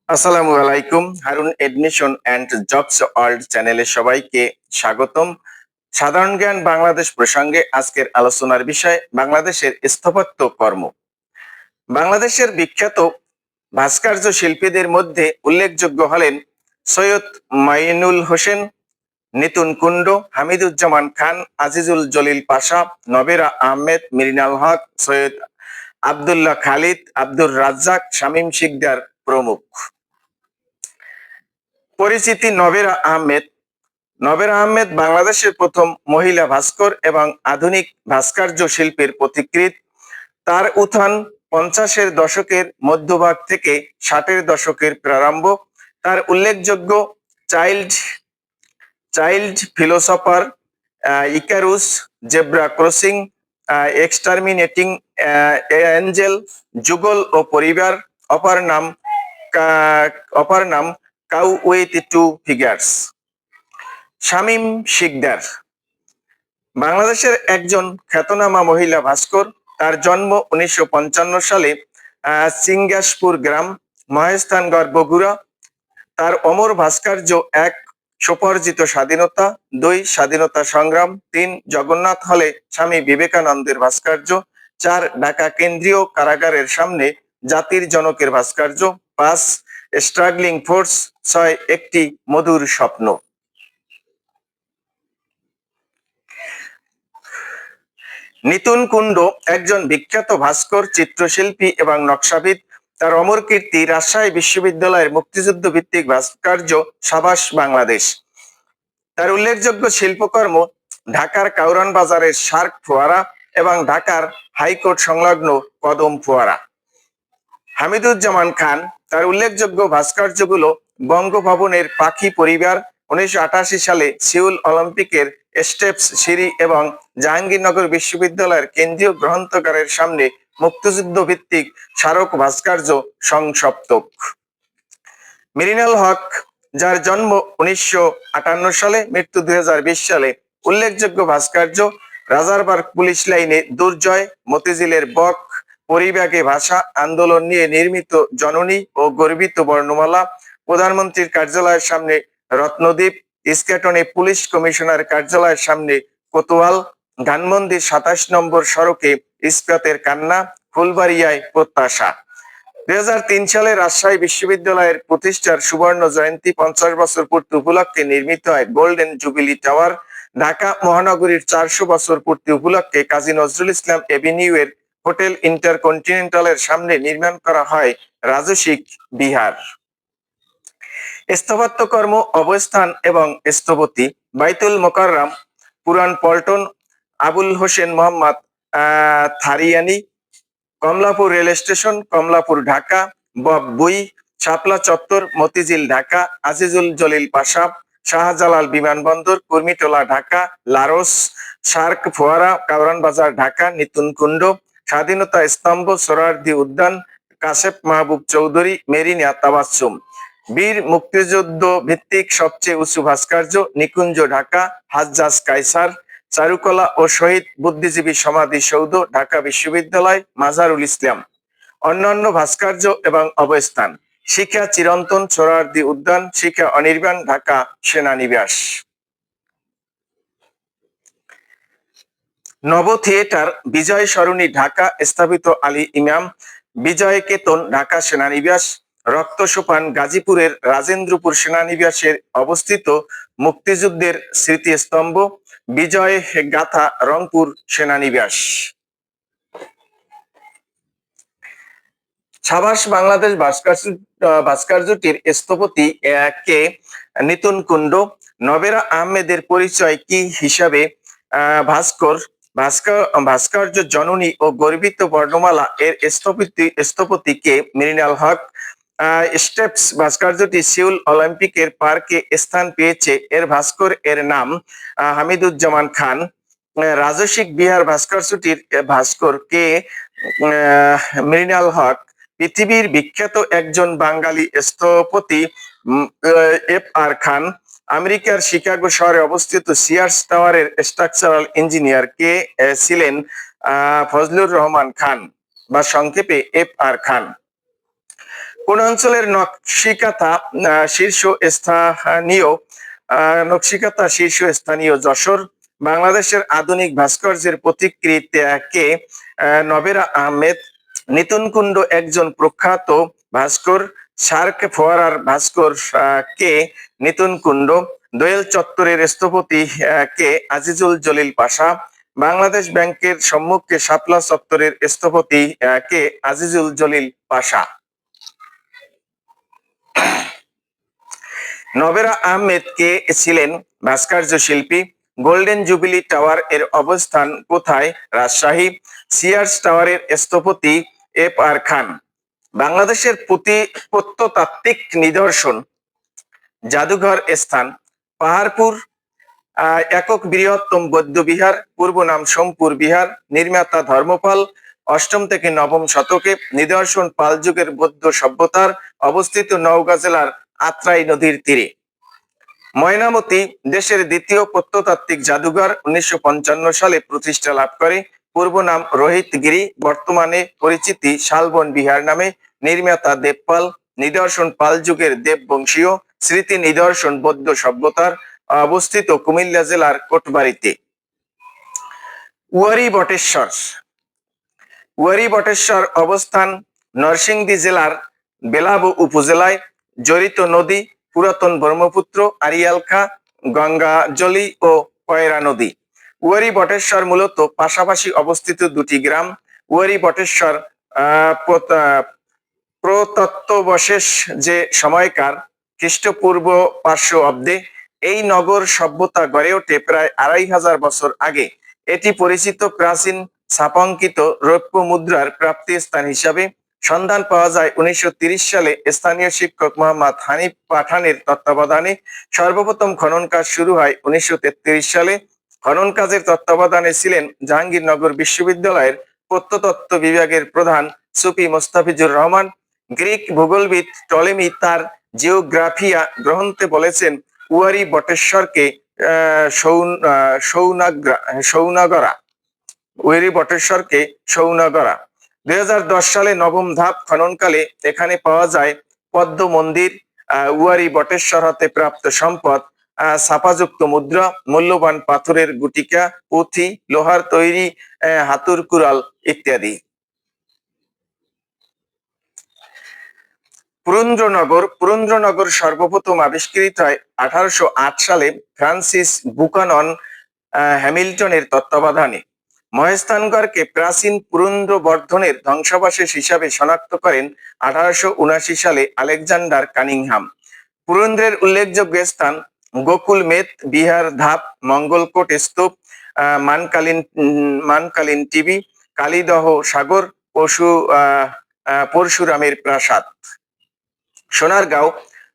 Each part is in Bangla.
আসসালামু আলাইকুম। Harun admission and jobs world চ্যানেলে সবাইকে স্বাগতম। সাধারণ জ্ঞান বাংলাদেশ প্রসঙ্গে আজকের আলোচনার বিষয় বাংলাদেশের স্থাপত্য কর্ম। বাংলাদেশের বিখ্যাত ভাস্কর্য শিল্পীদের মধ্যে উল্লেখযোগ্য হলেন সৈয়দ মাইনুল হোসেন, নিতুন কুণ্ড, হামিদুজ্জামান খান, আজিজুল জলিল পাশা, নবেরা আহমেদ, মৃণাল হক, সৈয়দ আব্দুল্লাহ খালিদ, আব্দুর রাজ্জাক, শামীম শিকদার প্রমুখ। পরিচিতি: নবেরা আহমেদ বাংলাদেশের প্রথম মহিলা ভাস্কর এবং আধুনিক ভাস্কর্য শিল্পের পথিকৃৎ। তার উত্থান 50-এর দশকের মধ্যভাগ থেকে 60-এর দশকের প্রারম্ভ। তার উল্লেখযোগ্য child child philosopher, Icarus, zebra crossing, exterminating angel, যুগল ও পরিবার, অপার নাম cow with two figures. Shamim Sikdar বাংলাদেশের একজন খ্যাতনামা মহিলা ভাস্কর। তার জন্ম 1955 সালে সিংগাসপুর গ্রাম, মহেস্থানগড়, বগুড়া। তার অমর ভাস্কর্য: 1 স্বোপার্জিত স্বাধীনতা, 2 স্বাধীনতা সংগ্রাম, 3 জগন্নাথ হলে স্বামী বিবেকানন্দের ভাস্কর্য, 4 ঢাকা কেন্দ্রীয় কারাগারের সামনে জাতির জনকের ভাস্কর্য, 5 স্ট্রাগলিং ফোর্স, 6 একটি মধুর স্বপ্ন। নিতুন কুণ্ড একজন বিখ্যাত ভাস্কর, চিত্রশিল্পী এবং নকশাবিদ। তার অমর কীর্তি রাজশাহী বিশ্ববিদ্যালয়ের মুক্তিযুদ্ধ ভিত্তিক ভাস্কর্য সাবাস বাংলাদেশ। তার উল্লেখযোগ্য শিল্পকর্ম: ঢাকার কাউরান বাজারের শার্ক ফোয়ারা এবং ঢাকার হাইকোর্ট সংলগ্ন কদম ফোয়ারা। হামিদুজ্জামান খান তার উল্লেখযোগ্য ভাস্কর্যগুলো: বঙ্গভবনের পাখি পরিবার, 1988 সালে সিউল অলিম্পিকের স্টেপস সিঁড়ি এবং জাহাঙ্গীরনগর বিশ্ববিদ্যালয়ের কেন্দ্রীয় গ্রন্থাগারের সামনে মুক্তিযুদ্ধ ভিত্তিক স্মারক ভাস্কর্য সংসপ্তক। মৃণাল হক, যার জন্ম 1958 সালে, মৃত্যু 2020 সালে। উল্লেখযোগ্য ভাস্কর্য: রাজারবাগ পুলিশ লাইনে দুর্জয়, মতিঝিলের বক, পরিব্যাগে ভাষা আন্দোলন নিয়ে নির্মিত জননী ও গর্বিত বর্ণমালা, প্রধানমন্ত্রীর কার্যালয়ের সামনে রত্নদ্বীপ, ইস্কাটনে পুলিশ কমিশনার কার্যালয়ের সামনে কোতোয়াল, ধানমন্ডি 27 নম্বর সড়কে ইস্পাতের কান্না, ফুলবাড়িয়ায় প্রত্যাশা। 2003 সালে রাজশাহী বিশ্ববিদ্যালয়ের প্রতিষ্ঠার সুবর্ণ জয়ন্তী 50 বছর পূর্তি উপলক্ষে নির্মিত হয় গোল্ডেন জুবিলি টাওয়ার। ঢাকা মহানগরীর 400 বছর পূর্তি উপলক্ষে কাজী নজরুল ইসলাম এভিনিউ এর হোটেল ইন্টারকন্টিনেন্টালের সামনে নির্মাণ করা হয় রাজসিক বিহার। স্থাপত্যকর্ম, অবস্থান এবং স্থপতি: বাইতুল মোকাররম, পুরান পল্টন, আবুল হোসেন মোহাম্মদ থারিয়ানি, কমলাপুর রেল স্টেশন, কমলাপুর, ঢাকা, বববুই, শাপলা চত্বর, মতিঝিল, ঢাকা, আজিজুল জলিল পাশা, শাহজালাল বিমানবন্দর, কুর্মিটোলা, ঢাকা, লারোস, শার্ক ফোয়ারা, কাউরান বাজার, ঢাকা, নিতুন কুণ্ড, স্বাধীনতা স্তম্ভ, সোহরাওয়ার্দী উদ্যান, কাশেম মাহবুব চৌধুরী, মেরিনা তাবাসসুম। বীর মুক্তিযুদ্ধ ভিত্তিক সবচেয়ে উঁচু ভাস্কর্য: নিকুঞ্জ, ঢাকা, হাজ্জাজ কায়সার, চারুকলা ও শহীদ বুদ্ধিজীবী সমাধিসৌধ, ঢাকা বিশ্ববিদ্যালয়, মাজারুল ইসলাম। অন্যান্য ভাস্কর্য এবং অবস্থান: শিখা চিরন্তন, সোহরাওয়ার্দী উদ্যান, শিখা অনির্বাণ, ঢাকা সেনানিবাস। নব থিয়েটার, বিজয় সরণি, ঢাকা, স্থাপিত আলী ইমাম, বিজয় কেতন, ঢাকা সেনানিবাস। রক্ত সোপান, গাজীপুরের রাজেন্দ্রপুর সেনানিবাসের অবস্থিত মুক্তিযুদ্ধের স্মৃতিস্তম্ভ। বিজয় গাথা, রংপুর সেনানিবাস। সাবাস বাংলাদেশ ভাস্কর্যটির স্থপতি কে নিতুন কুণ্ড। নবেরা আহমেদের পরিচয় কি হিসাবে ভাস্কর্য জননী ও গর্বিত বর্ণমালা এর স্থপতি কে মৃণাল হক। স্টেপস ভাস্কর্যটি সিউল অলিম্পিকের পার্কে স্থান পেয়েছে। এর ভাস্কর এর নাম হামিদুজ্জামান খান। রাজসিক বিহার ভাস্কর্যটির ভাস্কর কে মৃণাল হক। পৃথিবীর বিখ্যাত একজন বাঙালি স্থপতি F.R. খান। আমেরিকার শিকাগো শহরে অবস্থিত সিয়ার্স টাওয়ারের স্ট্রাকচারাল ইঞ্জিনিয়ার কে ছিলেন ফজলুর রহমান খান বা সংক্ষেপে F.R. খান। কোন অঞ্চলের শীর্ষস্থানীয় যশোর? বাংলাদেশের আধুনিক ভাস্কর্যের পথিকৃৎ কে? নবেরা আহমেদ। নিতুন কুণ্ড একজন প্রখ্যাত ভাস্কর। সার্ক ফোয়ারার ভাস্কর কে? নিতুন কুণ্ড। দোয়েল চত্বরের স্থপতি কে? আজিজুল জলিল পাশা। বাংলাদেশ ব্যাংকের সম্মুখে শাপলা চত্বরের স্থপতি কে? আজিজুল জলিল পাশা। নবেরা আহমেদ কে ছিলেন ভাস্কর্য শিল্পী। গোল্ডেন জুবিলি টাওয়ার এর অবস্থান কোথায়? রাজশাহী। সিয়ার্স টাওয়ারের স্থপতি F.R. খান। বাংলাদেশের প্রত্নতাত্ত্বিক নিদর্শন জাদুঘর স্থান পাহাড়পুর। একক বৃহত্তম বৌদ্ধ বিহার, পূর্ব নাম সোমপুর বিহার। নির্মাতা ধর্মপাল। অষ্টম থেকে নবম শতকে। নিদর্শন পাল যুগের বৌদ্ধ সভ্যতার। অবস্থিত নওগাঁ জেলার আত্রাই নদীর তীরে। ময়নামতি দেশের দ্বিতীয় প্রত্নতাত্ত্বিক জাদুঘর, 1955 সালে প্রতিষ্ঠা লাভ করে। পূর্ব নাম রোহিতগিরি, বর্তমানে পরিচিতি শালবন বিহার নামে। নির্মাতা দেবপাল। নিদর্শন পাল যুগের দেববংশীয়। স্মৃতি নিদর্শন বৌদ্ধ সভ্যতার। অবস্থিত কুমিল্লা জেলার কোটবাড়িতে। উয়ারি বটেশ্বর। উয়ারি বটেশ্বর অবস্থান নরসিংদী জেলার বেলাব উপজেলায়। জড়িত নদী পুরাতন ব্রহ্মপুত্র, আড়িয়াল খাঁ, গঙ্গাজলি ও কয়রা নদী। উয়ারি বটেশ্বর মূলত পাশাপাশি অবস্থিত দুটি গ্রাম। উয়ারি বটেশ্বর প্রত্নতত্ত্বাবশেষ যে সময়কার খ্রিস্টপূর্ব 500 অব্দে এই নগর সভ্যতা গড়ে ওঠে প্রায় 2500 বছর আগে। এটি পরিচিত প্রাচীন ছাপাঙ্কিত রৌপ্য মুদ্রার প্রাপ্তি স্থান হিসাবে। সন্ধান পাওয়া যায় 1930 সালে স্থানীয় শিক্ষক মোহাম্মদ হানিফ পাঠানের তত্ত্বাবধানে। সর্বপ্রথম খনন কাজ শুরু হয় 1933 সালে। খনন কাজের তত্ত্বাবধানে ছিলেন জাহাঙ্গীরনগর বিশ্ববিদ্যালয়ের প্রত্নতত্ত্ব বিভাগের প্রধান সুফি মোস্তাফিজুর রহমান। গ্রিক ভূগোলবিদ টলেমি তার জিওগ্রাফিয়া গ্রন্থে বলেছেন উয়ারি বটেশ্বরকে সৌনাগরা। উয়ারি বটেশ্বরকে সৌনাগরা। 2010 সালে নবম ধাপ খননকালে এখানে পাওয়া যায় পদ্ম মন্দির, উয়ারি বটেশ্বর হতে প্রাপ্ত সম্পদ, ছাপাযুক্ত মুদ্রা, মূল্যবান পাথরের গুটিকা, পুঁথি, লোহার তৈরি হাতুর কুড়াল ইত্যাদি। পুরন্দ্রনগর সর্বপ্রথম আবিষ্কৃত হয় 1808 সালে ফ্রান্সিস বুকানন হ্যামিল্টনের তত্ত্বাবধানে। মহেস্থানগড়কে প্রাচীন পুরন্দ্র বর্ধনের ধ্বংসাবশেষ হিসাবে শনাক্ত করেন 1879 সালে আলেকজান্ডার কানিংহাম। পুরন্দ্রের উল্লেখযোগ্য স্থান গোকুল মেদ বিহার ধাপ, মঙ্গলকোট স্তূপ, মানকালীন টিবি, কালীদহ সাগর, পরশুরামের প্রাসাদ। সোনারগাঁও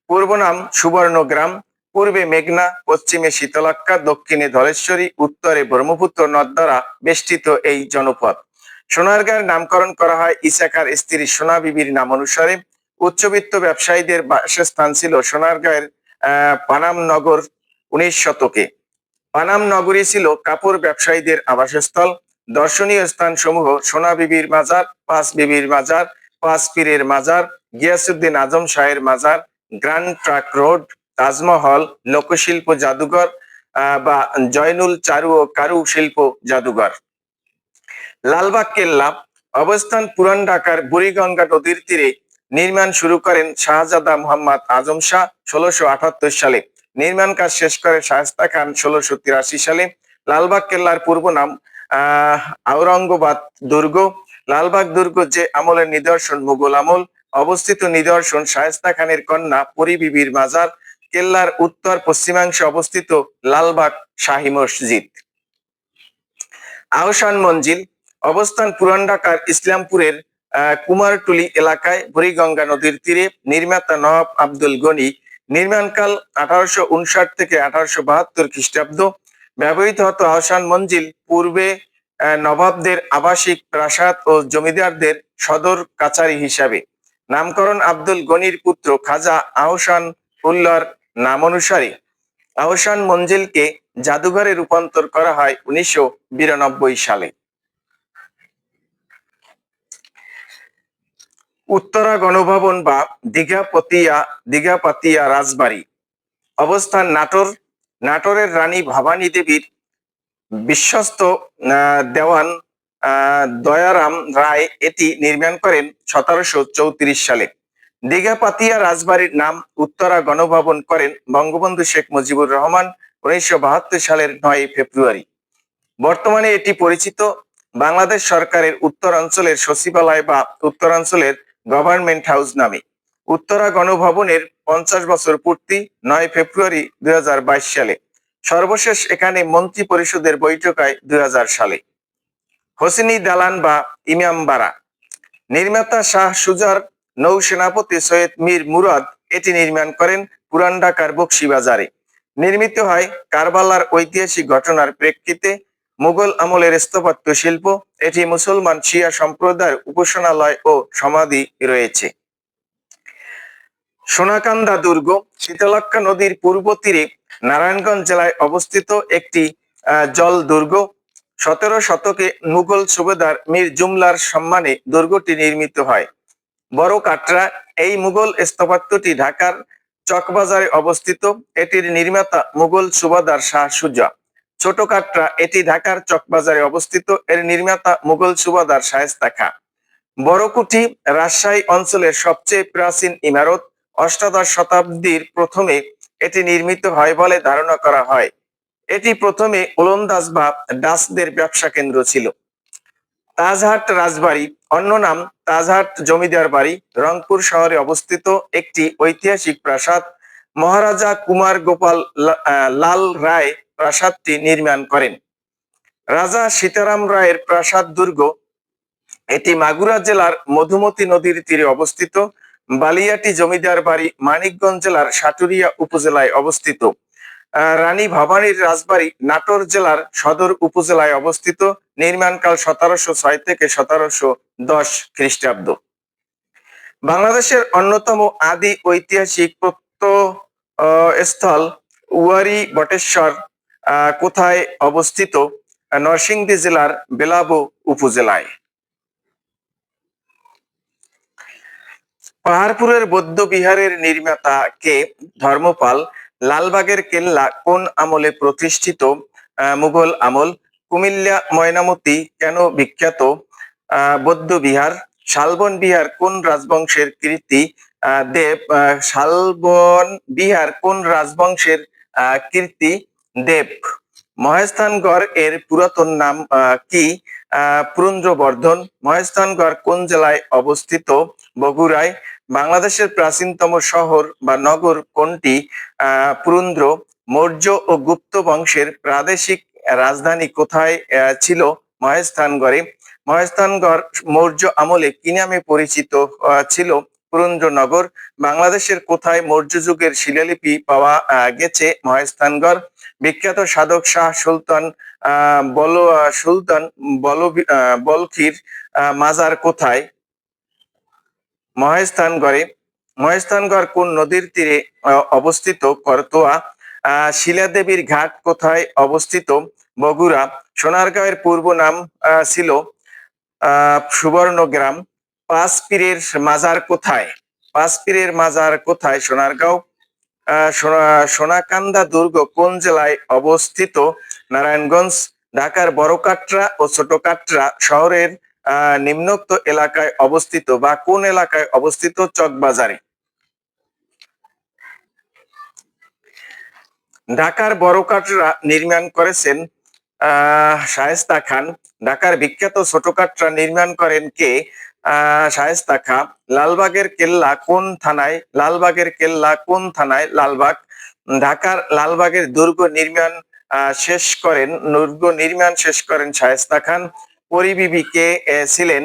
পূর্ব নাম সুবর্ণগ্রাম, পূর্বে মেঘনা, পশ্চিমে শীতলক্ষ্যা, দক্ষিণে ধলেশ্বরী, উত্তরে ব্রহ্মপুত্র নদ দ্বারা বেষ্টিত এই জনপদ। সোনারগাঁয়ের নামকরণ করা হয় ইসাখার স্ত্রী সোনা বিবির নাম অনুসারে। উচ্চবিত্ত ব্যবসায়ীদের বাসস্থান ছিল সোনারগাঁয়ের পানাম নগর 19 শতকে। পানাম নগরী ছিল কাপড় ব্যবসায়ীদের আবাসস্থল। দর্শনীয় স্থান সমূহ সোনা বিবির মাজার, পাঁচ বিবির মাজার, পাঁচ পীরের মাজার, গিয়াসউদ্দিন আজম শাহের মাজার, গ্র্যান্ড ট্রাঙ্ক রোড, তাজমহল, লোকশিল্প জাদুঘর বা জয়নুল চারু ও কারু শিল্প জাদুঘর। লালবাগ কেল্লা অবস্থান পুরান ঢাকার বুড়িগঙ্গা নদীর তীরে। নির্মাণ শুরু করেন শাহজাদা মোহাম্মদ আজম শাহ 1678 সালে। নির্মাণ কাজ শেষ করে শায়েস্তা খান 1683 সালে। লালবাগ কেল্লার পূর্ব নাম আওরঙ্গাবাদ দুর্গ। লালবাগ দুর্গ যে আমলের নিদর্শন মুঘল আমল। অবস্থিত নিদর্শন শায়েস্তা খানের কন্যা পরী বিবির মাজার। কেল্লার উত্তর পশ্চিমাংশে অবস্থিত লালবাগ শাহী মসজিদ। আহসান মঞ্জিল অবস্থান পুরান ঢাকার ইসলামপুরের কুমারটুলি এলাকায় বুড়িগঙ্গা নদীর তীরে। নির্মাতা নবাব আব্দুল গনি। নির্মাণকাল 1859 থেকে 1872 খ্রিস্টাব্দ। ব্যবহৃত হতো আহসান মঞ্জিল পূর্বে নবাবদের আবাসিক প্রাসাদ ও জমিদারদের সদর কাচারি হিসাবে। নামকরণ আব্দুল গনির পুত্র খাজা আহসান উল্লাহর নাম অনুসারে। আহসান মঞ্জিলকে জাদুঘরে রূপান্তর করা হয় 1992 সালে। উত্তরা গণভবন বা দীঘাপাতিয়া রাজবাড়ি অবস্থান নাটোর। নাটোরের রানী ভবানী দেবীর বিশ্বস্ত দেওয়ান দয়ারাম রায় এটি নির্মাণ করেন 1734 সালে। দীঘাপাতিয়া রাজবাড়ির নাম উত্তরা গণভবন করেন বঙ্গবন্ধু শেখ মুজিবুর রহমান 1972 সালের 9 ফেব্রুয়ারি। বর্তমানে এটি পরিচিত বাংলাদেশ সরকারের উত্তরাঞ্চলের সচিবালয় বা উত্তরাঞ্চলের গভর্নমেন্ট হাউস নামে। উত্তরা গণভবনের 50 বছর পূর্তি 9 ফেব্রুয়ারি 2022 সালে। সর্বশেষ এখানে মন্ত্রী পরিষদের বৈঠক হয় 2000 সালে। হোসেনি দালান বা ইমামবাড়া নির্মাতা শাহ সুজার নৌসেনাপতি সৈয়দ মীর মুরাদ এটি নির্মাণ করেন পুরান ঢাকার বকশীবাজারে। নির্মিত হয় কারবালার ঐতিহাসিক ঘটনার প্রেক্ষিতে। মুঘল আমলের স্থাপত্য শিল্প। এটি মুসলমান শিয়া সম্প্রদায়ের উপাসনালয় ও সমাধি রয়েছে। সোনাকান্দা দুর্গ শীতলক্ষ্যা নদীর পূর্ব তীরে নারায়ণগঞ্জ জেলায় অবস্থিত একটি জল দুর্গ। 17 শতকে মুঘল সুবেদার মীর জুমলার সম্মানে দুর্গটি নির্মিত হয়। বড় কাটরা এই মুঘল স্থাপত্যটি ঢাকার চকবাজারে অবস্থিত। এটির নির্মাতা মুঘল সুবেদার শাহ সুজা। ছোট কাটরা এটি ঢাকার চকবাজারে অবস্থিত। এর নির্মাতা মুঘল সুবেদার শায়েস্তা খাঁ। বড়কুঠি রাজশাহী অঞ্চলের সবচেয়ে প্রাচীন ইমারত। 18 শতাব্দীর প্রথমে এটি নির্মিত হয় বলে ধারণা করা হয়। এটি প্রথমে ওলন্দাজ বা ডাচদের ব্যবসা কেন্দ্র ছিল। তাজহাট রাজবাড়ি অন্য নাম তাজহাট জমিদার বাড়ি রংপুর শহরে অবস্থিত একটি ঐতিহাসিক প্রাসাদ। মহারাজা কুমার গোপাল লাল রায় প্রাসাদটি নির্মাণ করেন। রাজা সীতারাম রায়ের প্রাসাদ দুর্গ এটি মাগুরা জেলার মধুমতি নদীর তীরে অবস্থিত। বালিয়াটি জমিদার বাড়ি মানিকগঞ্জ জেলার সাটুরিয়া উপজেলায় অবস্থিত। রানী ভবানীর রাজবাড়ি নাটোর জেলার সদর উপজেলায় অবস্থিত। নির্মাণকাল 1706 থেকে 1710 খ্রিস্টাব্দ। বাংলাদেশের অন্যতম আদি ঐতিহাসিক প্রত্নস্থল উয়ারি বটেশ্বর কোথায় অবস্থিত? নরসিংদী জেলার বেলাবো উপজেলায়। পাহাড়পুরের বৌদ্ধ বিহারের নির্মাতা কে? ধর্মপাল। লালবাগের কেল্লা কোন আমলে প্রতিষ্ঠিত? মুঘল আমল। কুমিল্লা ময়নামতি কেন বিখ্যাত? বৌদ্ধ বিহার। শালবন বিহার কোন রাজবংশের কীর্তি? দেব। শালবন বিহার কোন রাজবংশের কীর্তি? দেব। মহেস্থানগড় এর পুরাতন নাম কি? পুরুন্দ্রবর্ধন। মহেস্থানগড় কোন জেলায় অবস্থিত? বগুড়ায়। বাংলাদেশের প্রাচীনতম শহর বা নগর কোনটি? পুরুন্দ্র। মৌর্য ও গুপ্ত বংশের প্রাদেশিক রাজধানী কোথায় ছিল? মহেস্থানগড়ে। মহেস্থানগড় মৌর্য আমলে কি নামে পরিচিত ছিল? পুরুন্দ্রনগর। বাংলাদেশের কোথায় মৌর্য যুগের শিলালিপি পাওয়া গেছে? মহেস্থানগড়। বিখ্যাত সাধক শাহ সুলতান বলখির মাজার কোথায়? মহেস্থানগড়ে। মহেস্থানগড় কোন নদীর তীরে অবস্থিত? করতোয়া। শিলাদেবীর ঘাট কোথায় অবস্থিত? বগুড়া। সোনারগাঁওয়ের পূর্ব নাম ছিল সুবর্ণগ্রাম। পাঁচ পীরের মাজার কোথায়? পাঁচ পীরের মাজার কোথায়? সোনারগাঁও। সোনাকান্দা দুর্গ কোন জেলায় অবস্থিত? নারায়ণগঞ্জ। ঢাকার বড় কাটরা ও ছোট কাটরা শহরের নিম্নোক্ত এলাকায় অবস্থিত বা কোন এলাকায় অবস্থিত? চকবাজারে। ঢাকার বড় কাটরা নির্মাণ করেছেন শায়েস্তা খান। ঢাকার বিখ্যাত ছোট কাটরা নির্মাণ করেন কে? শায়েস্তা খাঁ। লালবাগের কেল্লা কোন থানায়? লালবাগের কেল্লা কোন থানায়? লালবাগ। ঢাকার লালবাগের দুর্গ নির্মাণ শেষ করেন শায়েস্তা খান। পরিবিবি কে ছিলেন?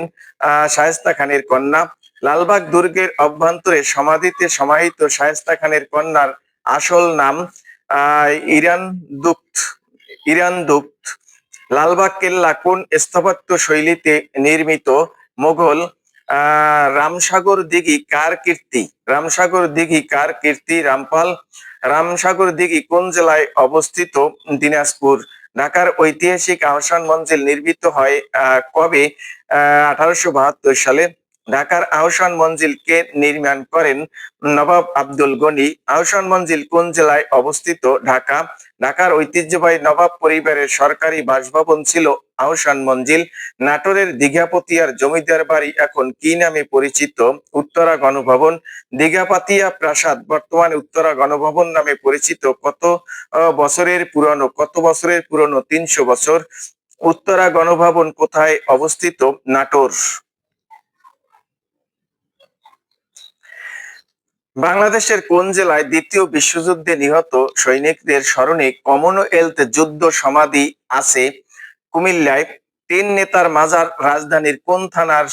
শায়েস্তা খানের কন্যা। লালবাগ দুর্গের অভ্যন্তরে সমাধিতে সমাহিত শায়েস্তা খানের কন্যার আসল নাম ইরান দুক্ত। লালবাগ কেল্লা কোন স্থাপত্য শৈলীতে নির্মিত? মুঘল। রামসাগর দিঘি কার কীর্তি? রামসাগর দিঘি কার কীর্তি? রামপাল। রামসাগর দিঘি কোন জেলায় অবস্থিত? দিনাজপুর। ঢাকার ঐতিহাসিক আহসান মঞ্জিল নির্মিত হয় কবে? 1872 সালে। ঢাকার আহসান মঞ্জিল কে নির্মাণ করেন? নবাব আব্দুল গনি। আহসান মঞ্জিল কোন জেলায় অবস্থিত? ঢাকা। ঢাকার ঐতিহ্যবাহী নবাব পরিবারের সরকারি বাসভবন ছিল আহসান মঞ্জিল। নাটোরের দিঘাপতিয়ার জমিদার বাড়ি এখন কি নামে পরিচিত? উত্তরা গণভবন। দিঘাপাতিয়া প্রাসাদ বর্তমানে উত্তরা গণভবন নামে পরিচিত। কত বছরের পুরনো? কত বছরের পুরনো? 300 বছর। উত্তরা গণভবন কোথায় অবস্থিত? নাটোর। বাংলাদেশের কোন জেলায় দ্বিতীয় বিশ্বযুদ্ধে নিহত সৈনিকদের স্মরণে কমনওয়েলথ যুদ্ধ সমাধি আছে? কুমিল্লায়। তিন নেতার মাজার রাজধানীর কোন থানার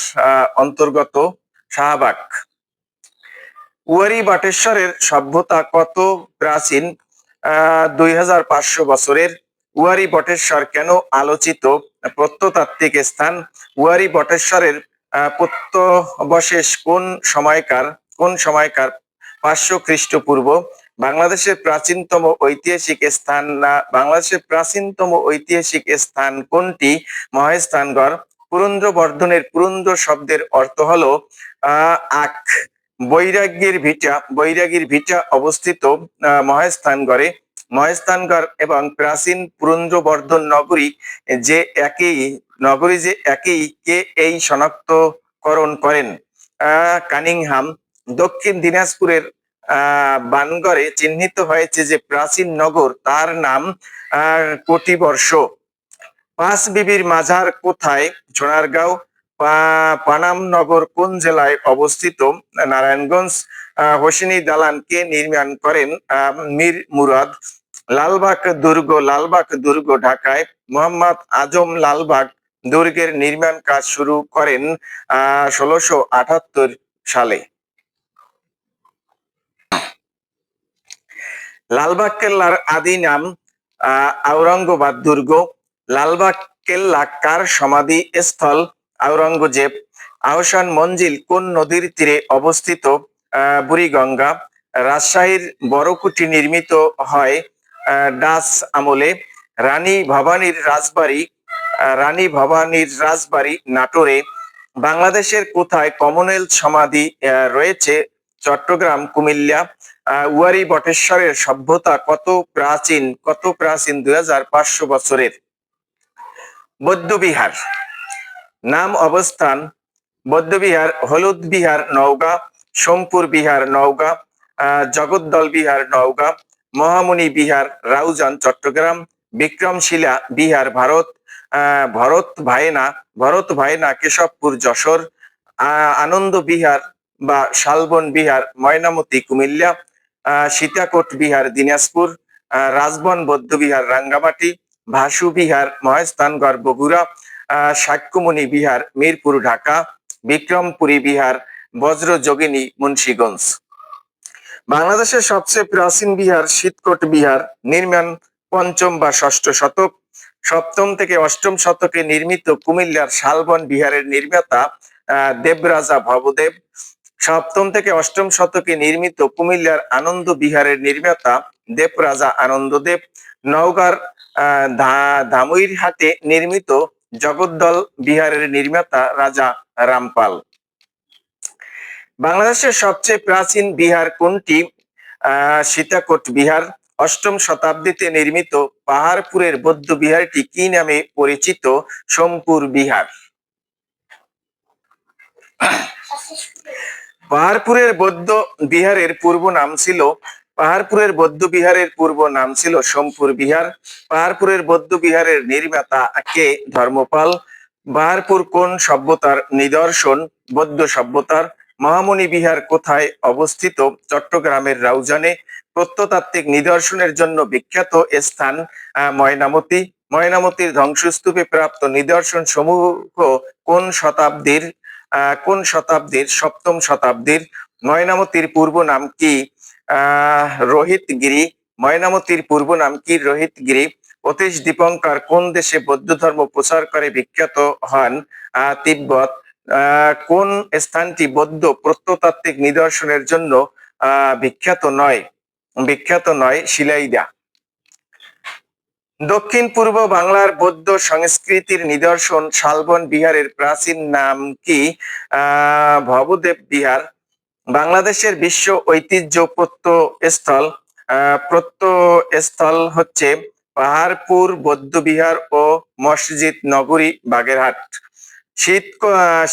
অন্তর্গত? শাহবাগ। উয়ারি বাটেশ্বরের সভ্যতা কত প্রাচীন? 2500 বছরের। উয়ারি বটেশ্বর কেন আলোচিত? প্রত্নতাত্ত্বিক স্থান। উয়ারি বটেশ্বরের প্রত্যবশেষ কোন সময়কার? 500 খ্রিস্টপূর্ব। বাংলাদেশের প্রাচীনতম ঐতিহাসিক স্থান বাংলাদেশের প্রাচীনতম ঐতিহাসিক স্থান কোনটি? মহেস্থানগড়। পুরন্দরবর্ধনের পুরন্দর শব্দের অর্থ হলো আখ। বৈরাগীর ভিটা অবস্থিত মহেস্থানগড়ে। মহেস্থানগড় এবং প্রাচীন পুরন্দরবর্ধন নগরী যে একই কে এই শনাক্তকরণ করেন? কানিংহাম। দক্ষিণ দিনাজপুরের বানগড়ে চিহ্নিত হয়েছে যে প্রাচীন নগর, তার নাম কটিবর্ষ। পাঁচ বিবির মাজার কোথায়? সোনারগাঁও। পানাম নগর কোন জেলায় অবস্থিত? নারায়ণগঞ্জ। হোসেনি দালান কে নির্মাণ করেন? মীর মুরাদ। লালবাগ দুর্গ ঢাকায়। মোহাম্মদ আজম লালবাগ দুর্গের নির্মাণ কাজ শুরু করেন 1678 সালে। লালবাগ কেল্লার আদি নাম আওরঙ্গাবাদ দুর্গ। লালবাগ কেল্লা কার সমাধি স্থল? আওরঙ্গজেব। আহসান মঞ্জিল কোন নদীর তীরে অবস্থিত? বুড়িগঙ্গা। রাজশাহীর বড়কুটি নির্মিত হয় ডাচ আমলে। রানী ভবানীর রাজবাড়ি নাটোরে। বাংলাদেশের কোথায় কমনওয়েলথ সমাধি রয়েছে? চট্টগ্রাম, কুমিল্লা। উয়ারি বটেশ্বরের সভ্যতা কত প্রাচীন? 2500 বছরের। বৌদ্ধবিহার নাম, অবস্থান। বৌদ্ধবিহার হলুদ বিহার নওগাঁ, সোমপুর বিহার নওগাঁ, জগদ্দল বিহার নওগাঁ, মহামুনি বিহার রাউজান চট্টগ্রাম, বিক্রমশিলা বিহার ভারত, ভরত ভাইনা কেশবপুর যশোর, আনন্দ বিহার বা শালবন বিহার ময়নামতি কুমিল্লা, সীতাকোট বিহার দিনাজপুর, রাজবন বৌদ্ধ বিহার রাঙ্গামাটি, ভাসু বিহার মহেস্থানগড় বগুড়া, সাক্ষ্যমণি বিহার মিরপুর ঢাকা, বিক্রমপুরী বিহার বজ্রযোগিনী মুন্সিগঞ্জ। বাংলাদেশের সবচেয়ে প্রাচীন বিহার শীতকোট বিহার, নির্মাণ পঞ্চম বা ষষ্ঠ শতক। সপ্তম থেকে অষ্টম শতকে নির্মিত কুমিল্লার শালবন বিহারের নির্মাতা দেবরাজা ভবদেব। সপ্তম থেকে অষ্টম শতকে নির্মিত কুমিল্লার আনন্দ বিহারের নির্মাতা দেবরাজা আনন্দদেব। নওগাঁর ধামইরহাটে নির্মিত জগদ্দল বিহারের নির্মাতা রাজা রামপাল। বাংলাদেশের সবচেয়ে প্রাচীন বিহার কোনটি? সীতাকোট বিহার। অষ্টম শতাব্দীতে নির্মিত পাহাড়পুরের বৌদ্ধ বিহারটি কি নামে পরিচিত? সোমপুর বিহার। পাহাড়পুরের বৌদ্ধ বিহারের পূর্ব নাম ছিল সোমপুর বিহার। পাহাড়পুরের বৌদ্ধ বিহারের নির্মাতা কে? ধর্মপাল। পাহাড়পুর কোন সভ্যতার নিদর্শন? বৌদ্ধ সভ্যতার। মহামুনি বিহার কোথায় অবস্থিত? চট্টগ্রামের রাউজানে। প্রত্নতাত্ত্বিক নিদর্শনের জন্য বিখ্যাত স্থান ময়নামতি। ময়নামতির ধ্বংসস্তূপে প্রাপ্ত নিদর্শন সমূহ কোন শতাব্দীর? সপ্তম শতাব্দীর। ময়নামতির পূর্ব নাম কি? রোহিতগিরি। ময়নামতির পূর্ব নাম কি? রোহিতগিরি। অতীশ দীপঙ্কর কোন দেশে বৌদ্ধ ধর্ম প্রচার করে বিখ্যাত হন? তিব্বত। কোন স্থানটি বৌদ্ধ প্রত্নতাত্ত্বিক নিদর্শনের জন্য বিখ্যাত নয়? শিলাইদহ। দক্ষিণ পূর্ব বাংলার বৌদ্ধ সংস্কৃতির নিদর্শন শালবন বিহারের প্রাচীন নাম কি? ভবদেব বিহার। বাংলাদেশের বিশ্ব ঐতিহ্য প্রত্নস্থল প্রত্নস্থল হচ্ছে পাহাড়পুর বৌদ্ধবিহার ও মসজিদ নগরী বাগেরহাট।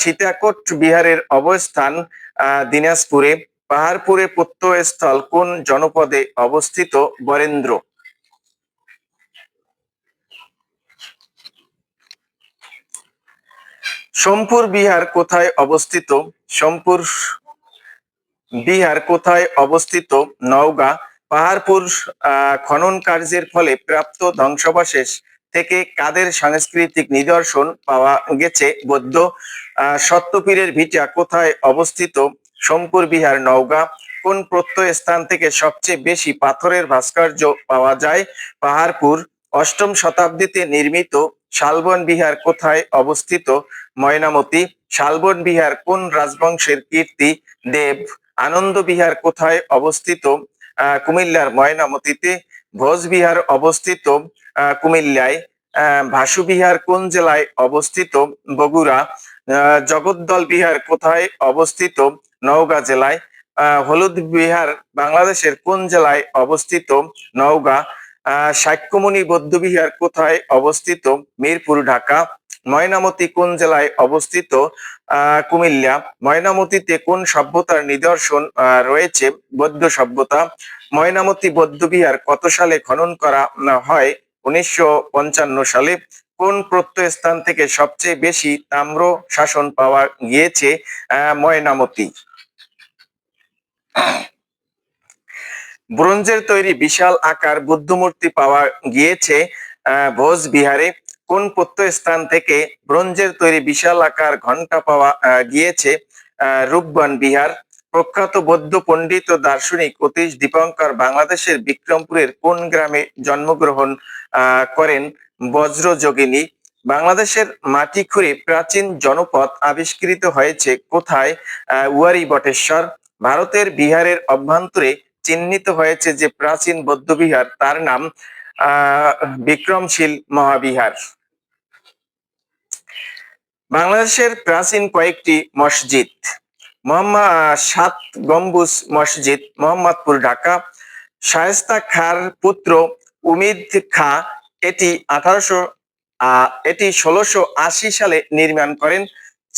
সীতাকোট বিহারের অবস্থান দিনাজপুরে। পাহাড়পুরে প্রত্নস্থল কোন জনপদে অবস্থিত? বরেন্দ্র। সোমপুর বিহার কোথায় অবস্থিত? সোমপুর বিহার কোথায় অবস্থিত? নওগাঁ। পাহাড়পুর খনন কার্যের ফলে প্রাপ্ত ধ্বংসাবশেষ থেকে কাদের সাংস্কৃতিক নিদর্শন পাওয়া গেছে? বৌদ্ধ। সত্যপীরের ভিটা কোথায় অবস্থিত? সোমপুর বিহার, নওগাঁ। কোন প্রত্নস্থান থেকে সবচেয়ে বেশি পাথরের ভাস্কর্য পাওয়া যায়? পাহাড়পুর। অষ্টম শতাব্দীতে নির্মিত শালবন বিহার কোথায় অবস্থিত? ময়নামতি। শালবন বিহার কোন রাজবংশের কীর্তি? দেব। আনন্দ বিহার কোথায় অবস্থিত? কুমিল্লার ময়নামতিতে। ভোজ বিহার অবস্থিত কুমিল্লায়। ভাসু বিহার কোন জেলায় অবস্থিত? বগুড়া। জগদ্দল বিহার কোথায় অবস্থিত? নওগাঁ জেলায়। হলুদ বিহার বাংলাদেশের কোন জেলায় অবস্থিত? নওগাঁ। সাক্যমণি বৌদ্ধ বিহার কোথায় অবস্থিত? মিরপুর, ঢাকা। ময়নামতি কোন জেলায় অবস্থিত? কুমিল্লা। ময়নামতিতে কোন সভ্যতার নিদর্শন রয়েছে? বৌদ্ধ সভ্যতা। ময়নামতি বৌদ্ধ বিহার কত সালে খনন করা হয়? 1955 সালে। কোন প্রত্নস্থান থেকে সবচেয়ে বেশি তাম্র শাসন পাওয়া গিয়েছে? ময়নামতি। ব্রোঞ্জের তৈরি বিশাল আকার বুদ্ধ মূর্তি পাওয়া গিয়েছে ভোজ বিহারে। কোন প্রত্নস্থান থেকে ব্রোঞ্জের তৈরি বিশাল আকার ঘণ্টা পাওয়া গিয়েছে? রূপবান বিহার। প্রখ্যাত বৌদ্ধ পণ্ডিত ও দার্শনিক অতীশ দীপঙ্কর বাংলাদেশের বিক্রমপুরের কোন গ্রামে জন্মগ্রহণ করেন? বজ্রযোগিনী। বাংলাদেশের মাটি খুঁড়ে প্রাচীন জনপদ আবিষ্কৃত হয়েছে কোথায়? উয়ারি বটেশ্বর। ভারতের বিহারের অভ্যন্তরে চিহ্নিত হয়েছে যে প্রাচীন বৌদ্ধ বিহার, তার নাম বিক্রমশীল মহাবিহার। বাংলাদেশের প্রাচীন কয়েকটি মসজিদ। সাত গম্বুজ মসজিদ, মোহাম্মদপুর, ঢাকা। শায়েস্তা খাঁর পুত্র উমিদ খাঁ এটি 1680 সালে নির্মাণ করেন।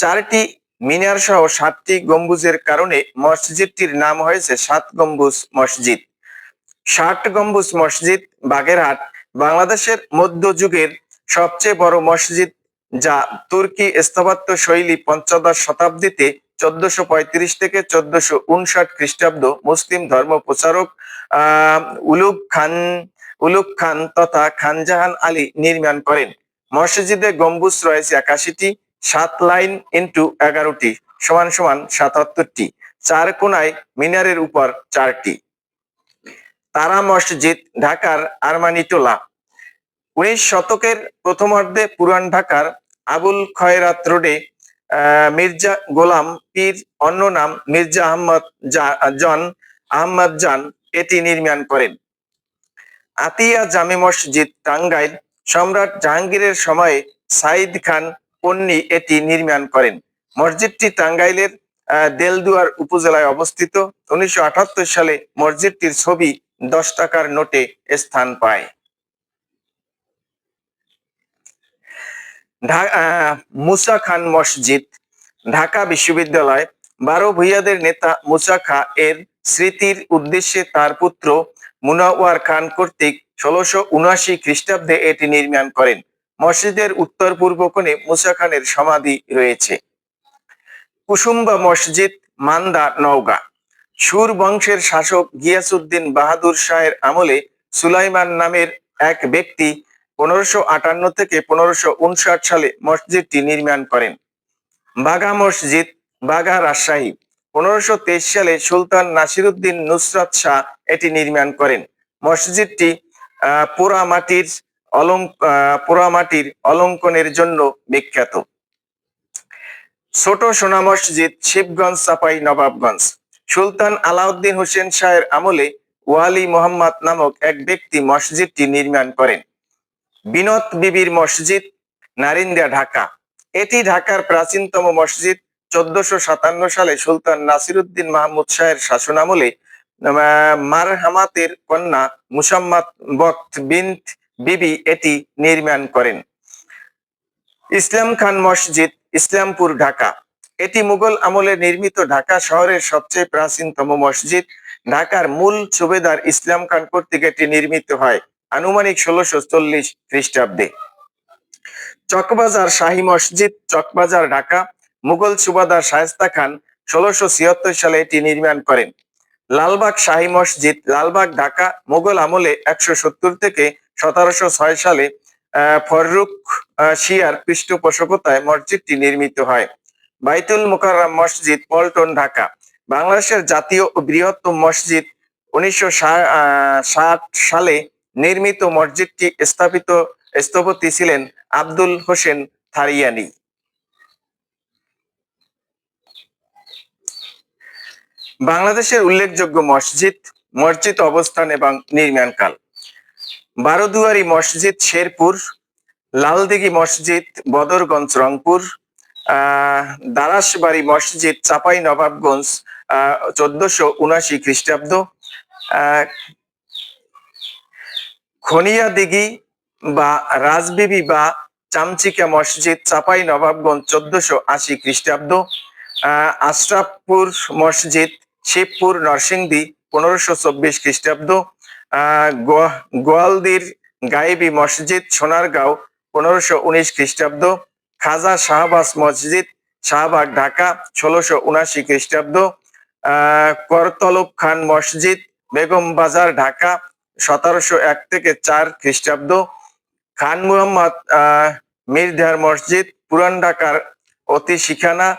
4টি মিনার সহ 7টি গম্বুজের কারণে মসজিদটির নাম হয়েছে 7 গম্বুজ মসজিদ। 60 গম্বুজ মসজিদ, বাগেরহাট। বাংলাদেশের মধ্যযুগের সবচেয়ে বড় মসজিদ, যা তুর্কি স্থাপত্য শৈলী পঞ্চদশ শতাব্দীতে 1435 থেকে 1459 খ্রিস্টাব্দ মুসলিম ধর্ম প্রচারক উলুগ খান তথা খানজাহান আলী নির্মাণ করেন। মসজিদে গম্বুজ রয়েছে 81টি। 7 লাইন ইন্টু 11টি সমান সমান 77টি। 4 কোনায় মিনারের উপর 4টি। তারা মসজিদ, ঢাকার আরমানিটোলা। 19 শতকের প্রথমার্ধে পুরান ঢাকার আবুল খয়রাত রোডে মির্জা গোলাম পীর, অন্য নাম মির্জা আহমদ জান এটি নির্মাণ করেন। আতিয়া জামে মসজিদ, টাঙ্গাইল। সম্রাট জাহাঙ্গীরের সময়ে সাইদ খান পন্নী এটি নির্মাণ করেন। মসজিদটি টাঙ্গাইলের দেলদুয়ার উপজেলায় অবস্থিত। 1978 সালে মসজিদটির ছবি 10 টাকার নোটে স্থান পায়। মুসা খান মসজিদ, ঢাকা বিশ্ববিদ্যালয়। 12 ভূঁইয়াদের নেতা মুসা খাঁ এর স্মৃতির উদ্দেশ্যে তার পুত্র মুনাওয়ার খান কর্তৃক 1679 খ্রিস্টাব্দে এটি নির্মাণ করেন। মসজিদের উত্তর পূর্ব কোণে মুসা খানের সমাধি রয়েছে। কুসুম্বা মসজিদ, মান্দা, নওগাঁ। সুর বংশের শাসক গিয়াসউদ্দিন বাহাদুর শাহের আমলে সুলাইমান নামের এক ব্যক্তি 1558 থেকে 1559 সালে মসজিদটি নির্মাণ করেন। বাঘা মসজিদ, বাঘা, রাজশাহী। 1523 সালে সুলতান নাসিরউদ্দিন নুসরাত শাহ এটি নির্মাণ করেন। মসজিদটি পোড়ামাটির অলঙ্কনের জন্য বিখ্যাত। ছোট সোনা মসজিদ, শিবগঞ্জ, চাপাই নবাবগঞ্জ। সুলতান আলাউদ্দিন হোসেন শাহের আমলে ওয়ালি মোহাম্মদ নামক এক ব্যক্তি মসজিদটি নির্মাণ করেন। বিনত বিবির মসজিদ, নারিন্দা, ঢাকা। এটি ঢাকার প্রাচীনতম মসজিদ। 1457 সালে সুলতান নাসিরউদ্দিন মাহমুদ শাহের শাসনামলে মারহামাতের কন্যা মুসাম্মাত বখত বিনত বিবি এটি নির্মাণ করেন। ইসলাম খান মসজিদ, ইসলামপুর, ঢাকা। এটি মুঘল আমলে নির্মিত ঢাকা শহরের সবচেয়ে প্রাচীনতম মসজিদ। ঢাকার মূল সুবেদার ইসলাম খান কর্তৃক এটি নির্মিত হয় আনুমানিক 1640 খ্রিস্টাব্দে। চকবাজার শাহী মসজিদ, চকবাজার, ঢাকা। মুঘল সুবাদার শায়েস্তা খান 1676 সালে এটি নির্মাণ করেন। লালবাগ শাহী মসজিদ, লালবাগ, ঢাকা। মুঘল আমলে 170 থেকে 1706 সালে ফররুখ শিয়ার পৃষ্ঠপোষকতায় মসজিদটি নির্মিত হয়। বাইতুল মোকাররম মসজিদ, পল্টন, ঢাকা। বাংলাদেশের জাতীয় ও বৃহত্তম মসজিদ। 1960 সালে নির্মিত মসজিদটি স্থপতি ছিলেন আব্দুল হোসেন থারিয়ানি। বাংলাদেশের উল্লেখযোগ্য মসজিদ, মসজিদ অবস্থান এবং নির্মাণকাল। বারোদুয়ারি মসজিদ, শেরপুর। লালদিঘি মসজিদ, বদরগঞ্জ, রংপুর। দারাসবাড়ি মসজিদ, চাপাই নবাবগঞ্জ, 1479 খ্রিস্টাব্দ। খনিয়াদিঘি বা রাজবিবি বা চামচিকা মসজিদ, চাপাই নবাবগঞ্জ, 1480 খ্রিস্টাব্দ। আশরাফপুর মসজিদ, শিবপুর, নরসিংদী, 1524 খ্রিস্টাব্দ। গোয়ালদির গায়েবী মসজিদ, সোনারগাঁও, 1519 খ্রিস্টাব্দ। খাজা শাহবাজ মসজিদ, শাহবাগ, ঢাকা, 1679 খ্রিস্টাব্দ। করতলব খান মসজিদ, বেগম বাজার, ঢাকা, 1701 থেকে 4 খ্রিস্টাব্দ। খান মুহাম্মদ মির্জার মসজিদ, পুরান ঢাকার অতি শিখানা,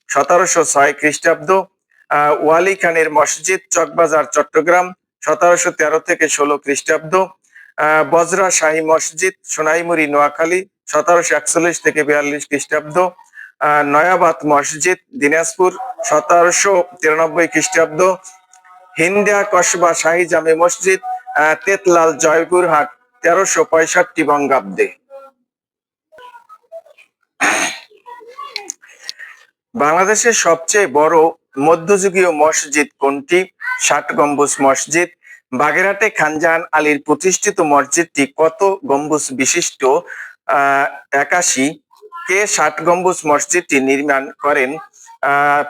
1706 খ্রিস্টাব্দ। ওয়ালি খানের মসজিদ, চকবাজার, চট্টগ্রাম, 1713 থেকে 16 খ্রিস্টাব্দ। বজরা শাহী মসজিদ, সোনাইমুড়ি, নোয়াখালী, 1741 থেকে 42 খ্রিস্টাব্দ। নয়াবাদ মসজিদ, দিনাজপুর, 1793 খ্রিস্টাব্দ। হিন্দা কসবা শাহী জামে মসজিদ, তেতলাল, জয়পুরহাট, 1365 বঙ্গাব্দে। বাংলাদেশের সবচেয়ে বড় মধ্যযুগীয় মসজিদ কোনটি? 60 গম্বুজ মসজিদ। বাগেরহাটে খানজাহান আলীর প্রতিষ্ঠিত মসজিদটি কত গম্বুজ বিশিষ্ট? 81। কে 60 গম্বুজ মসজিদটি নির্মাণ করেন?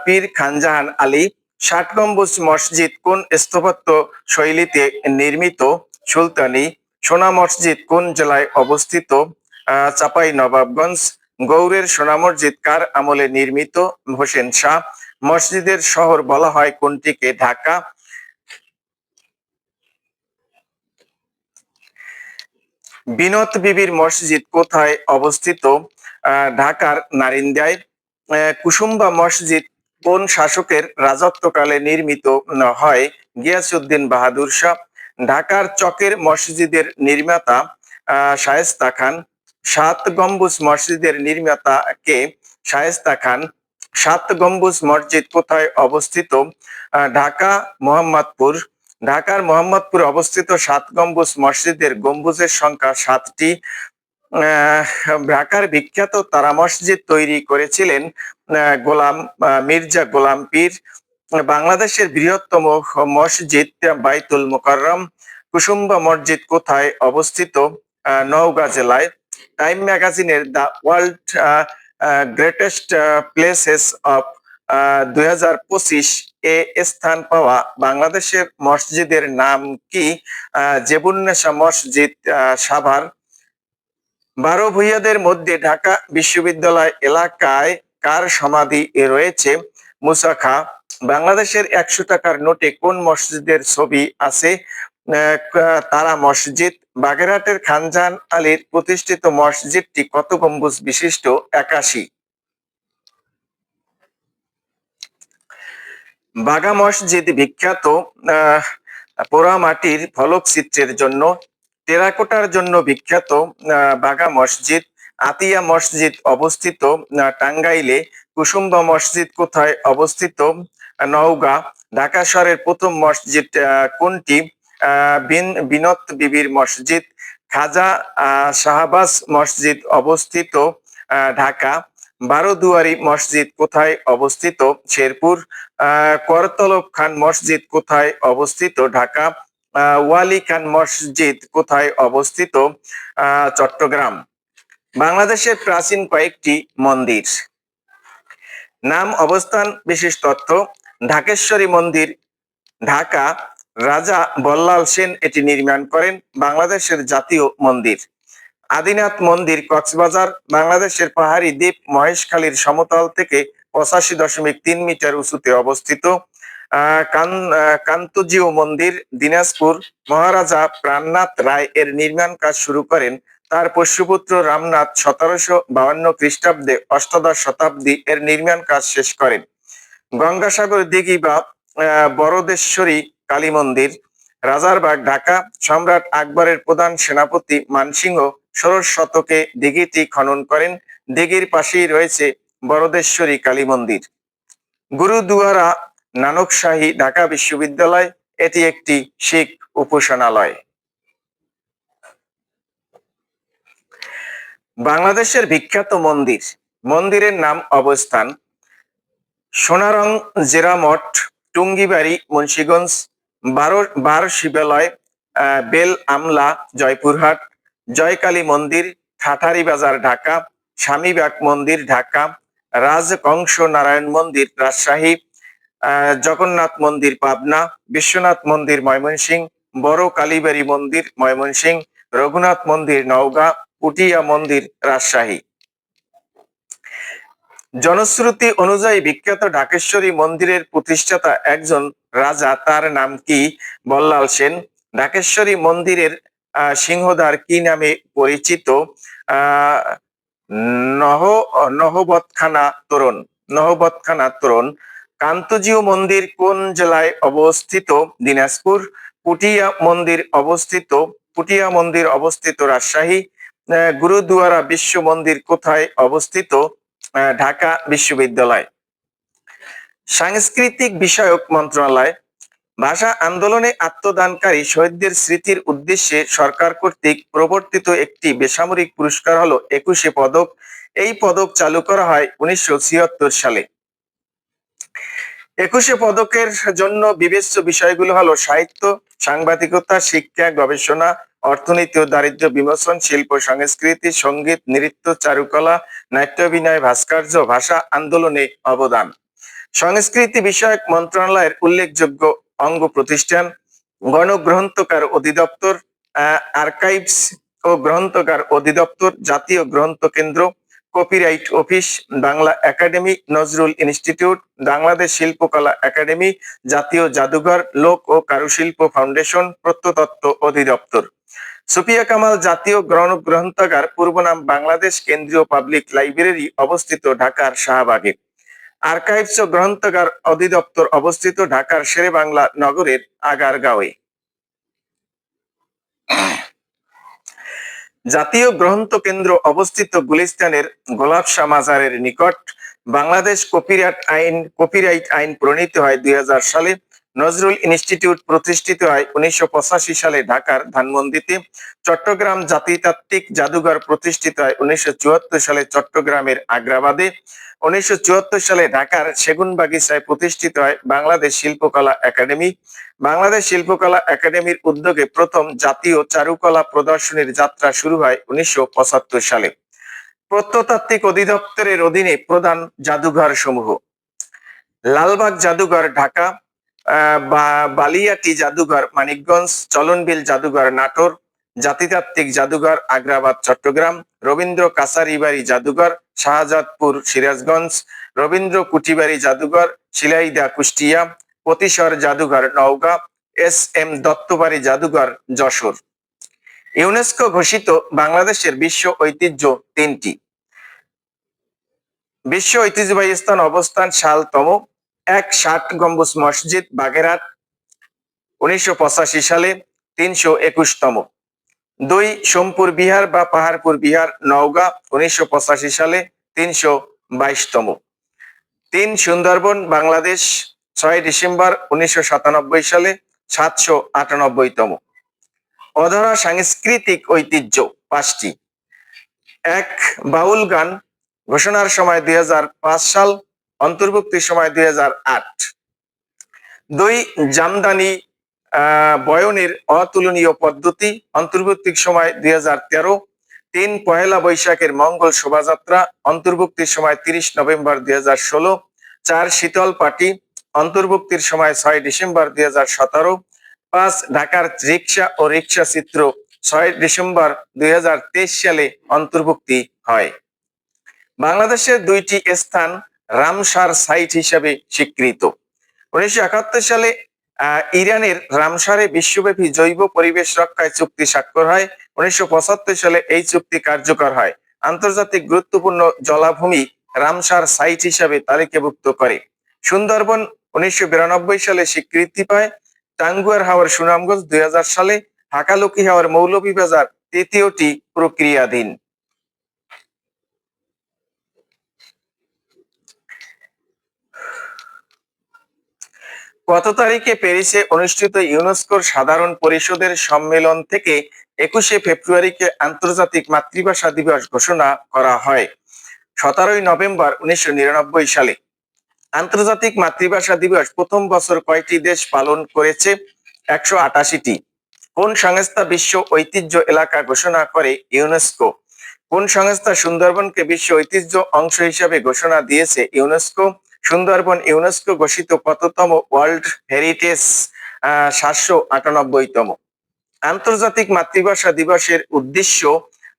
পীর খানজাহান আলী। 60 গম্বুজ মসজিদ কোন স্থাপত্য শৈলীতে নির্মিত? সুলতানি। সোনা মসজিদ কোন জেলায় অবস্থিত? চাপাই নবাবগঞ্জ। গৌড়ের সোনা মসজিদ কার আমলে নির্মিত? হোসেন শাহ। মসজিদের শহর বলা হয় কোনটিকে? ঢাকা। বিনত বিবির মসজিদ কোথায় অবস্থিত? ঢাকার নারিন্দায়। কুসুম্বা মসজিদ কোন শাসকের রাজত্বকালে নির্মিত হয়? গিয়াসউদ্দিন বাহাদুর শাহ। ঢাকার চকের মসজিদের নির্মাতা শায়েস্তা খান। 7 গম্বুজ মসজিদের নির্মাতা কে? শায়েস্তা খান। 7 গম্বুজ মসজিদ কোথায় অবস্থিত? ঢাকা, মোহাম্মদপুর। ঢাকার মোহাম্মদপুরে অবস্থিত 7 গম্বুজ মসজিদের গম্বুজের সংখ্যা 7টি। ঢাকার বিখ্যাত তারা মসজিদ তৈরি করেছিলেন মির্জা গোলাম পীর। বাংলাদেশের বৃহত্তম মসজিদ বাইতুল মোকাররম। কুসুম্বা মসজিদ কোথায় অবস্থিত? নওগাঁ জেলায়। টাইম ম্যাগাজিনের the world greatest places of 2025 এ স্থান পাওয়া বাংলাদেশের মসজিদের নাম কি? জেবুন্নেসা মসজিদ, সাভার। 12 ভূঁইয়াদের মধ্যে ঢাকা বিশ্ববিদ্যালয় এলাকায় কার সমাধি রয়েছে? মুসা খাঁ। বাংলাদেশের 100 টাকার নোটে কোন মসজিদের ছবি আছে? তারা মসজিদ। বাগেরহাটের খানজাহান আলীর প্রতিষ্ঠিত মসজিদটি কত গম্বুজ বিশিষ্ট? 81। বাগা মসজিদ বিখ্যাত পোড়ামাটির ফলক চিত্রের জন্য। টেরাকোটার জন্য বিখ্যাত বাগা মসজিদ। আতিয়া মসজিদ অবস্থিত টাঙ্গাইলে। কুসুম্বা মসজিদ কোথায় অবস্থিত? নওগাঁ। ঢাকা শহরের প্রথম মসজিদ কোনটি? বিনত বিবির মসজিদ। খাজা শাহবাজ মসজিদ অবস্থিত ঢাকা। বারোদুয়ারি মসজিদ কোথায় অবস্থিত? শেরপুর। করতলব খান মসজিদ কোথায় অবস্থিত? ঢাকা। ওয়ালি খান মসজিদ কোথায় অবস্থিত? চট্টগ্রাম। বাংলাদেশের প্রাচীন কয়েকটি মন্দির। নাম, অবস্থান, বিশেষ তথ্য। ঢাকেশ্বরী মন্দির, ঢাকা। রাজা বল্লাল সেন এটি নির্মাণ করেন। বাংলাদেশের জাতীয় মন্দির। আদিনাথ মন্দির, কক্সবাজার। বাংলাদেশের পাহাড়ি দ্বীপ মহেশখালীর সমতল থেকে 85.3 মিটার উঁচুতে অবস্থিত। কান্তজিউ মন্দির, দিনাজপুর। মহারাজা প্রাণনাথ রায় এর নির্মাণ কাজ শুরু করেন। তার পোষ্যপুত্র রামনাথ 1752 খ্রিস্টাব্দে অষ্টাদশ শতাব্দী এর নির্মাণ কাজ শেষ করেন। গঙ্গাসাগর দিঘি বা বরদেশ্বরী কালী মন্দির, রাজারবাগ, ঢাকা। সম্রাট আকবরের প্রধান সেনাপতি মানসিংহ 16 শতকে দিঘিটি খনন করেন। দিঘির পাশেই রয়েছে বরদেশ্বরী কালী মন্দির। গুরুদুয়ারা নানকশাহী, ঢাকা বিশ্ববিদ্যালয়। এটি একটি শিখ উপাসনালয়। বাংলাদেশের বিখ্যাত মন্দির। মন্দিরের নাম, অবস্থান। সোনারং জেরা মঠ, টুঙ্গিবাড়ি, মুন্সিগঞ্জ। বার শিবালয়, বেল আমলা, জয়পুরহাট। জয়কালী মন্দির, ঠাঠারি বাজার, ঢাকা। স্বামীবাগ মন্দির, ঢাকা। রাজকংস নারায়ণ মন্দির, রাজশাহী। জগন্নাথ মন্দির, পাবনা। বিশ্বনাথ মন্দির, ময়মনসিংহ। বড় কালীবাড়ি মন্দির, ময়মনসিংহ। রঘুনাথ মন্দির, নওগাঁ। পুটিয়া মন্দির, রাজশাহী। জনশ্রুতি অনুযায়ী বিখ্যাত ঢাকেশ্বরী মন্দিরের প্রতিষ্ঠাতা একজন রাজা, তার নাম কি? বল্লাল সেন। ঢাকেশ্বরী মন্দিরের সিংহদ্বার কি নামে পরিচিত? নহ নহবতখানা তোরণ। নহবতখানা তোরণ। কান্তজিউ মন্দির কোন জেলায় অবস্থিত? দিনাজপুর। পুটিয়া মন্দির অবস্থিত রাজশাহী। গুরুদুয়ারা বিশ্ব মন্দির কোথায় অবস্থিত? ঢাকা বিশ্ববিদ্যালয়। সাংস্কৃতিক বিষয়ক মন্ত্রণালয়। ভাষা আন্দোলনে আত্মদানকারী শহীদদের স্মৃতির উদ্দেশ্যে সরকার কর্তৃক প্রবর্তিত একটি বেসামরিক পুরস্কার হলো 21শে পদক। এই পদক চালু করা হয় 1976 সালে। 21শে পদকের জন্য বিবেচ্য বিষয়গুলো হলো সাহিত্য, সাংবাদিকতা, শিক্ষা, গবেষণা, অর্থনীতি ও দারিদ্র্য বিমোচন, শিল্প সংস্কৃতি, সঙ্গীত, নৃত্য, চারুকলা, নাট্যাভিনয়, ভাস্কর্য, ভাষা আন্দোলনে অবদান। সংস্কৃতি বিষয়ক মন্ত্রণালয়ের উল্লেখযোগ্য অঙ্গ প্রতিষ্ঠান: গণগ্রন্থকার অধিদপ্তর, আর্কাইভস ও গ্রন্থকার অধিদপ্তর, জাতীয় গ্রন্থ কেন্দ্র, copyright office, Bangla academy, Nazrul institute, Bangladesh শিল্পকলা একাডেমি, জাতীয় জাদুঘর, লোক ও কারুশিল্প ফাউন্ডেশন, প্রত্নতত্ত্ব অধিদপ্তর। সুফিয়া কামাল জাতীয় গণগ্রন্থাগার, পূর্ব নাম বাংলাদেশ কেন্দ্রীয় পাবলিক লাইব্রেরি, অবস্থিত ঢাকার শাহবাগে। আর্কাইভস ও গ্রন্থাগার অধিদপ্তর অবস্থিত ঢাকার শেরেবাংলা নগরের আগারগাঁওয়ে। জাতীয় গ্রন্থ কেন্দ্র অবস্থিত গুলিস্তানের গোলাপশাহ মাজারের নিকট। বাংলাদেশ কপিরাইট আইন প্রণীত হয় 2000 সালে। নজরুল ইনস্টিটিউট প্রতিষ্ঠিত হয় 1985 সালে ঢাকার ধানমন্ডিতে। চট্টগ্রাম জাতিতাত্ত্বিক জাদুঘর প্রতিষ্ঠিত হয় 1974 সালে চট্টগ্রামের আগ্রাবাদে। 1974 সালে ঢাকার সেগুনবাগিচায় প্রতিষ্ঠিত হয় বাংলাদেশ শিল্পকলা একাডেমি। বাংলাদেশ শিল্পকলা একাডেমির উদ্যোগে প্রথম জাতীয় চারুকলা প্রদর্শনীর যাত্রা শুরু হয় 1975 সালে। প্রত্নতাত্ত্বিক অধিদপ্তরের অধীনে প্রধান জাদুঘর সমূহ: লালবাগ জাদুঘর, ঢাকা। বালিয়াটি জাদুঘর, মানিকগঞ্জ। চলনবিল জাদুঘর, নাটোর। জাতিতাত্ত্বিক জাদুঘর, আগ্রাবাদ, চট্টগ্রাম। রবীন্দ্র কাছারিবাড়ি জাদুঘর, শাহজাদপুর, সিরাজগঞ্জ। রবীন্দ্র কুঠিবাড়ি জাদুঘর, শিলাইদহ, কুষ্টিয়া। পতিশ্বর জাদুঘর, নওগাঁ। এস.এম. দত্তবাড়ি জাদুঘর, যশোর। ইউনেস্কো ঘোষিত বাংলাদেশের বিশ্ব ঐতিহ্য তিনটি। বিশ্ব ঐতিহ্যবাহী স্থান, অবস্থান, সাল, তম। 1. 60 গম্বুজ মসজিদ, বাগেরহাট, 1985 সালে, 321 তম। 2. সোমপুর বিহার বা পাহাড়পুর বিহার, নওগাঁ, 1985 সালে, 322 তম। 3. সুন্দরবন, বাংলাদেশ, 6 ডিসেম্বর 1997 সালে, 798 তম। অধরা সাংস্কৃতিক ঐতিহ্য 5টি। 1 বাউল গান, ঘোষণার সময় 2005 সাল, অন্তর্ভুক্তির সময় 2008। 2 জামদানি বয়নের অতুলনীয় পদ্ধতি, অন্তর্ভুক্তির সময় 2013। 3 পহেলা বৈশাখের মঙ্গল শোভাযাত্রা, অন্তর্ভুক্তির সময় 30 নভেম্বর 2016। 4 শীতল পাটি, অন্তর্ভুক্তির সময় 6 ডিসেম্বর 2017। 5 ঢাকার রিক্সা ও রিক্সা চিত্র, 6 ডিসেম্বর 2023 সালে অন্তর্ভুক্তি হয়। বাংলাদেশের 2টি স্থান রামসার সাইট হিসেবে স্বীকৃত। 1971 সালে ইরানের রামসারে বিশ্বব্যাপী জৈব পরিবেশ রক্ষায় চুক্তি স্বাক্ষর হয়। 1975 সালে এই চুক্তি কার্যকর হয়। আন্তর্জাতিক গুরুত্বপূর্ণ জলাভূমি রামসার সাইট হিসেবে তালিকাভুক্ত করে। সুন্দরবন 1992 সালে স্বীকৃতি পায়। টাঙ্গুয়ার হাওর সুনামগঞ্জ 2000 সালে, হাকালুকি হাওর মৌলভীবাজার তৃতীয়টি প্রক্রিয়াধীন। কত তারিখে প্যারিসে অনুষ্ঠিত ইউনেস্কোর সাধারণ পরিষদের সম্মেলন থেকে 21শে ফেব্রুয়ারিকে আন্তর্জাতিক মাতৃভাষা দিবস ঘোষণা করা হয়? 17 নভেম্বর 1999 সালে। আন্তর্জাতিক মাতৃভাষা দিবস প্রথম বছর কয়টি দেশ পালন করেছে? 188টি। কোন সংস্থা বিশ্ব ঐতিহ্য এলাকা ঘোষণা করে? ইউনেস্কো। কোন সংস্থা সুন্দরবনকে বিশ্ব ঐতিহ্য অংশ হিসাবে ঘোষণা দিয়েছে? ইউনেস্কো। সুন্দরবন ইউনেস্কো ঘোষিত কততম ওয়ার্ল্ড হেরিটেজ? 798তম। আন্তর্জাতিক মাতৃভাষা দিবসের উদ্দেশ্য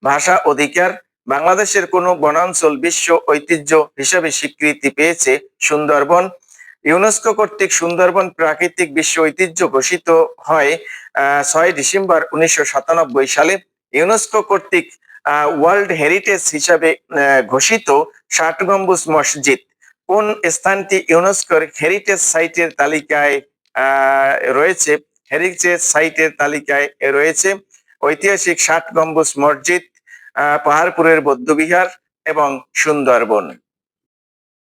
ভাষা অধিকার। বাংলাদেশের কোন বনাঞ্চল বিশ্ব ঐতিহ্য হিসাবে স্বীকৃতি পেয়েছে? সুন্দরবন। ইউনেস্কো কর্তৃক সুন্দরবন প্রাকৃতিক বিশ্ব ঐতিহ্য ঘোষিত হয় 6 ডিসেম্বর 1997 সালে। ইউনেস্কো কর্তৃক ওয়ার্ল্ড হেরিটেজ হিসাবে ঘোষিত 60 গম্বুজ মসজিদ কোন স্থানটি ইউনেস্কোর হেরিটেজ সাইটের তালিকায় রয়েছে? হেরিটেজ সাইটের তালিকায় রয়েছে ঐতিহাসিক 60 গম্বুজ মসজিদ, পাহাড়পুরের বৌদ্ধবিহার এবং সুন্দরবন।